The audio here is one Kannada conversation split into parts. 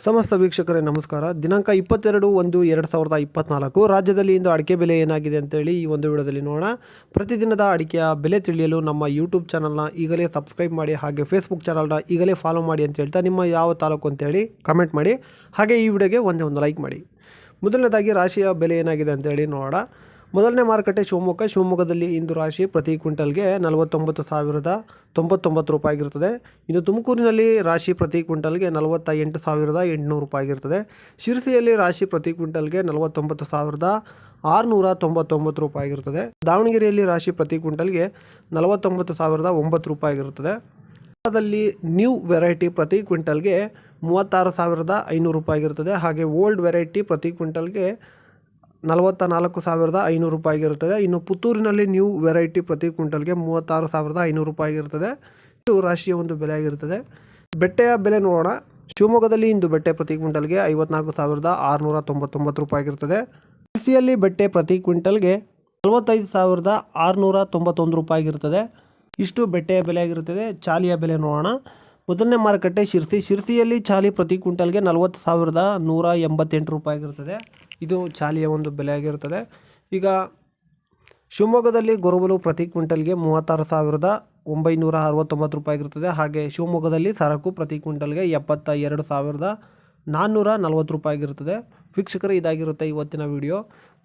ಸಮಸ್ತ ವೀಕ್ಷಕರೇ ನಮಸ್ಕಾರ. ದಿನಾಂಕ 22/1/2024 ರಾಜ್ಯದಲ್ಲಿ ಇಂದು ಅಡಿಕೆ ಬೆಲೆ ಏನಾಗಿದೆ ಅಂತೇಳಿ ಈ ಒಂದು ವಿಡಿಯೋದಲ್ಲಿ ನೋಡೋಣ. ಪ್ರತಿದಿನದ ಅಡಿಕೆಯ ಬೆಲೆ ತಿಳಿಯಲು ನಮ್ಮ ಯೂಟ್ಯೂಬ್ ಚಾನಲ್ನ ಈಗಲೇ ಸಬ್ಸ್ಕ್ರೈಬ್ ಮಾಡಿ, ಹಾಗೆ ಫೇಸ್ಬುಕ್ ಚಾನಲ್ನ ಈಗಲೇ ಫಾಲೋ ಮಾಡಿ ಅಂತ ಹೇಳ್ತಾ ನಿಮ್ಮ ಯಾವ ತಾಲೂಕು ಅಂತೇಳಿ ಕಮೆಂಟ್ ಮಾಡಿ, ಹಾಗೆ ಈ ವಿಡಿಯೋಗೆ ಒಂದು ಲೈಕ್ ಮಾಡಿ. ಮೊದಲನೇದಾಗಿ ರಾಶಿಯ ಬೆಲೆ ಏನಾಗಿದೆ ಅಂತೇಳಿ ನೋಡೋಣ. ಮೊದಲನೇ ಮಾರುಕಟ್ಟೆ ಶಿವಮೊಗ್ಗದಲ್ಲಿ ಇಂದು ರಾಶಿ ಪ್ರತಿ ಕ್ವಿಂಟಲ್ಗೆ 49,099 ರೂಪಾಯಿ ಆಗಿರುತ್ತದೆ. ಇನ್ನು ತುಮಕೂರಿನಲ್ಲಿ ರಾಶಿ ಪ್ರತಿ ಕ್ವಿಂಟಲ್ಗೆ 48,800 ರೂಪಾಯಿ ಆಗಿರುತ್ತದೆ. ಶಿರಸಿಯಲ್ಲಿ ರಾಶಿ ಪ್ರತಿ ಕ್ವಿಂಟಲ್ಗೆ 49,699 ರೂಪಾಯಿ ಆಗಿರುತ್ತದೆ. ದಾವಣಗೆರೆಯಲ್ಲಿ ರಾಶಿ ಪ್ರತಿ ಕ್ವಿಂಟಲ್ಗೆ 49,009 ರೂಪಾಯಿ ಆಗಿರುತ್ತದೆ. ನ್ಯೂ ವೆರೈಟಿ ಪ್ರತಿ ಕ್ವಿಂಟಲ್ಗೆ 36,500 ರೂಪಾಯಿ ಆಗಿರುತ್ತದೆ. ಹಾಗೆ ಓಲ್ಡ್ ವೆರೈಟಿ ಪ್ರತಿ ಕ್ವಿಂಟಲ್ಗೆ 44,500 ರೂಪಾಯಿ ಆಗಿರುತ್ತದೆ. ಇನ್ನು ಪುತ್ತೂರಿನಲ್ಲಿ ನ್ಯೂ ವೆರೈಟಿ ಪ್ರತಿ ಕ್ವಿಂಟಲ್ಗೆ 36,500 ರೂಪಾಯಿ ಆಗಿರುತ್ತದೆ. ಇದು ರಾಶಿಯ ಒಂದು ಬೆಲೆ ಆಗಿರುತ್ತದೆ. ಬೆಟ್ಟೆಯ ಬೆಲೆ ನೋಡೋಣ. ಶಿವಮೊಗ್ಗದಲ್ಲಿ ಇಂದು ಬೆಟ್ಟೆ ಪ್ರತಿ ಕ್ವಿಂಟಲ್ಗೆ 54,699 ರೂಪಾಯಿ ಆಗಿರುತ್ತದೆ. ಶಿರಸಿಯಲ್ಲಿ ಬೆಟ್ಟೆ ಪ್ರತಿ ಕ್ವಿಂಟಲ್ಗೆ 45,691 ರೂಪಾಯಿ ಆಗಿರುತ್ತದೆ. ಇಷ್ಟು ಬೆಟ್ಟೆಯ ಬೆಲೆ ಆಗಿರುತ್ತದೆ. ಚಾಲಿಯ ಬೆಲೆ ನೋಡೋಣ. ಮೊದಲನೇ ಮಾರುಕಟ್ಟೆ ಶಿರಸಿಯಲ್ಲಿ ಚಾಲಿ ಪ್ರತಿ ಕ್ವಿಂಟಲ್ಗೆ 40,188 ರೂಪಾಯಿ ಆಗಿರುತ್ತದೆ. ಇದು ಚಾಲಿಯ ಒಂದು ಬೆಲೆ ಆಗಿರುತ್ತದೆ. ಈಗ ಶಿವಮೊಗ್ಗದಲ್ಲಿ ಗೊರಬಲು ಪ್ರತಿ ಕ್ವಿಂಟಲ್ಗೆ 36,969 ರೂಪಾಯಿ ಆಗಿರುತ್ತದೆ. ಹಾಗೆ ಶಿವಮೊಗ್ಗದಲ್ಲಿ ಸರಕು ಪ್ರತಿ ಕ್ವಿಂಟಲ್ಗೆ 72,440 ರೂಪಾಯಿ ಆಗಿರುತ್ತದೆ. ವೀಕ್ಷಕರೇ, ಇದಾಗಿರುತ್ತೆ ಇವತ್ತಿನ ವಿಡಿಯೋ.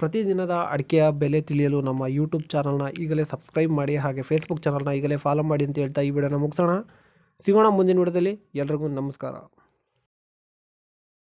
ಪ್ರತಿದಿನದ ಅಡಿಕೆಯ ಬೆಲೆ ತಿಳಿಯಲು ನಮ್ಮ ಯೂಟ್ಯೂಬ್ ಚಾನಲ್ನ ಈಗಲೇ ಸಬ್ಸ್ಕ್ರೈಬ್ ಮಾಡಿ, ಹಾಗೆ ಫೇಸ್ಬುಕ್ ಚಾನಲ್ನ ಈಗಲೇ ಫಾಲೋ ಮಾಡಿ ಅಂತ ಹೇಳ್ತಾ ಈ ವಿಡಿಯೋನ ಮುಗಿಸೋಣ. ಸಿಗೋಣ ಮುಂದಿನ ವಿಡಿಯೋದಲ್ಲಿ. ಎಲ್ರಿಗೂ ನಮಸ್ಕಾರ.